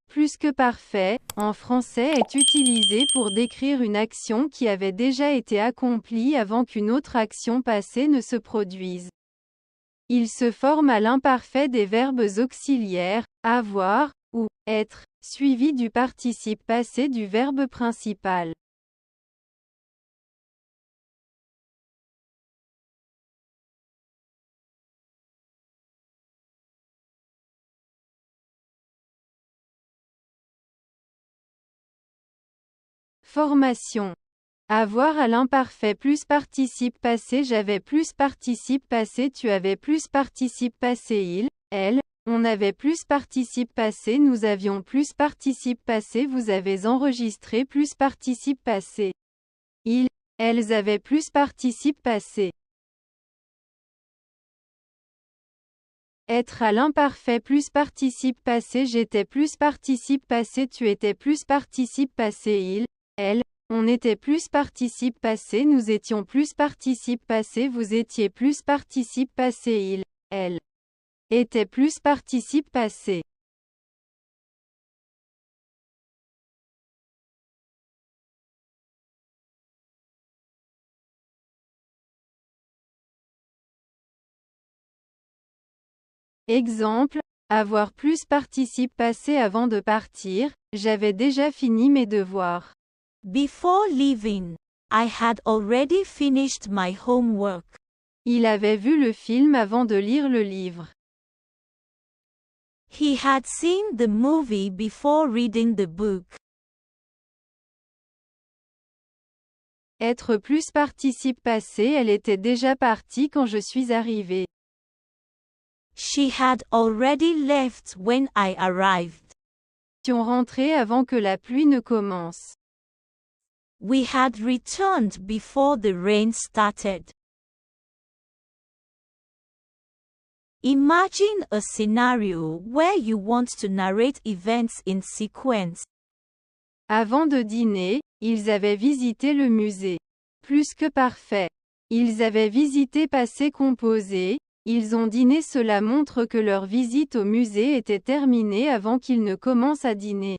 plus que parfait, en français est utilisé pour décrire une action qui avait déjà été accomplie avant qu'une autre action passée ne se produise. Il se forme à l'imparfait des verbes auxiliaires, avoir, ou, être, suivi du participe passé du verbe principal. Formation. Avoir à l'imparfait plus participe passé. J'avais plus participe passé. Tu avais plus participe passé. Il, elle, on avait plus participe passé. Nous avions plus participe passé. Vous avez enregistré plus participe passé. Ils, elles avaient plus participe passé. Être à l'imparfait plus participe passé. J'étais plus participe passé. Tu étais plus participe passé. Il, elle, on était plus participe passé. Nous étions plus participe passé. Vous étiez plus participe passé. Il, elle, était plus participe passé. Exemple, avoir plus participe passé avant de partir. J'avais déjà fini mes devoirs. Before leaving, I had already finished my homework. Il avait vu le film avant de lire le livre. He had seen the movie before reading the book. Être plus participe passé. Elle était déjà partie quand je suis arrivé. She had already left when I arrived. Nous étions rentrés avant que la pluie ne commence. We had returned before the rain started. Imagine a scenario where you want to narrate events in sequence. Avant de dîner, ils avaient visité le musée. Plus que parfait. Ils avaient visité passé composé. Ils ont dîné. Cela montre que leur visite au musée était terminée avant qu'ils ne commencent à dîner.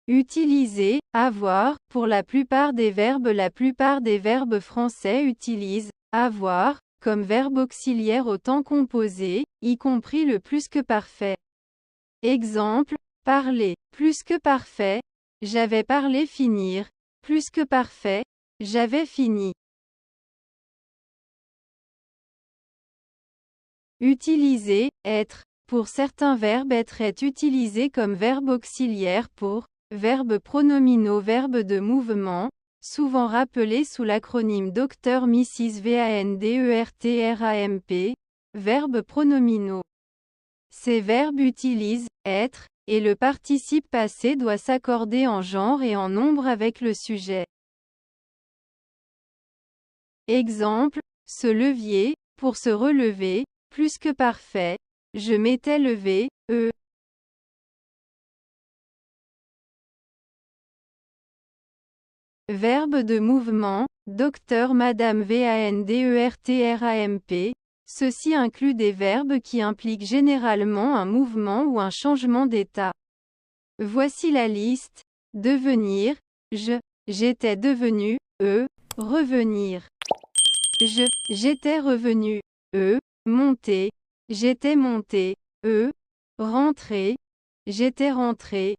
Utiliser, avoir, pour la plupart des verbes. La plupart des verbes français utilisent avoir comme verbe auxiliaire au temps composé, y compris le plus que parfait. Exemple, parler, plus que parfait, j'avais parlé. Finir, plus que parfait, j'avais fini. Utiliser, être, pour certains verbes. Être est utilisé comme verbe auxiliaire pour verbes pronominaux. Verbe de mouvement, souvent rappelé sous l'acronyme Dr. Mrs. VANDERTRAMP, verbes pronominaux. Ces verbes utilisent être, et le participe passé doit s'accorder en genre et en nombre avec le sujet. Exemple, se levier, pour se relever, plus que parfait, je m'étais levé, Verbe de mouvement, Dr. Madame VANDERTRAMP. Ceci inclut des verbes qui impliquent généralement un mouvement ou un changement d'état. Voici la liste. Devenir, j'étais devenu, revenir. J'étais revenu, monter, j'étais monté, rentrer, j'étais rentré,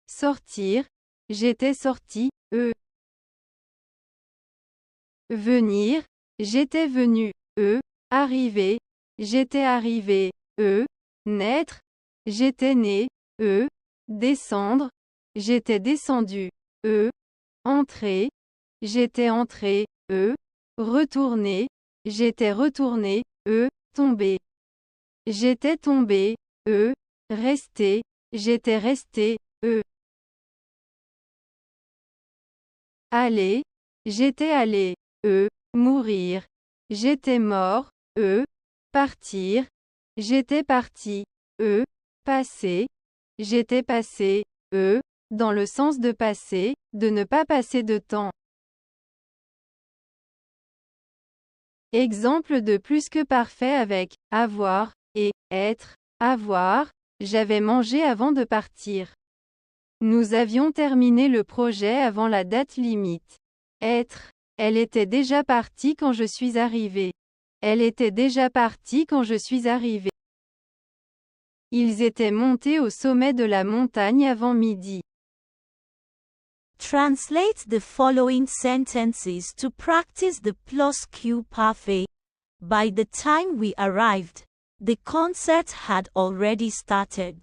sortir, j'étais sorti, venir, j'étais venu, arriver, j'étais arrivé, naître, j'étais né, descendre, j'étais descendu, entrer, j'étais entré, retourner, j'étais retourné, tomber, j'étais tombé, rester, j'étais resté, aller, j'étais allé, mourir, j'étais mort, partir, j'étais parti, passer, j'étais passé, dans le sens de passer, de ne pas passer de temps. Exemple de plus que parfait avec avoir et être. Avoir, J'avais mangé avant de partir. Nous avions terminé le projet avant la date limite. Être. Elle était déjà partie quand je suis arrivé. Elle était déjà partie quand je suis arrivé. Ils étaient montés au sommet de la montagne avant midi. Translate the following sentences to practice the +Q parfait. By the time we arrived, the concert had already started.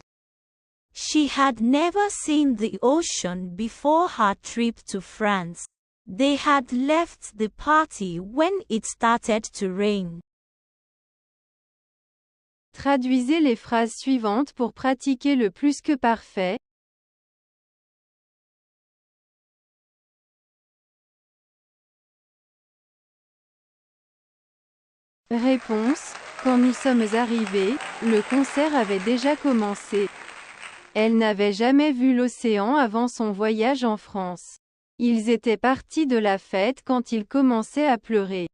She had never seen the ocean before her trip to France. They had left the party when it started to rain. Traduisez les phrases suivantes pour pratiquer le plus que parfait. Réponse. Quand nous sommes arrivés, le concert avait déjà commencé. Elle n'avait jamais vu l'océan avant son voyage en France. Ils étaient partis de la fête quand il commençait à pleurer.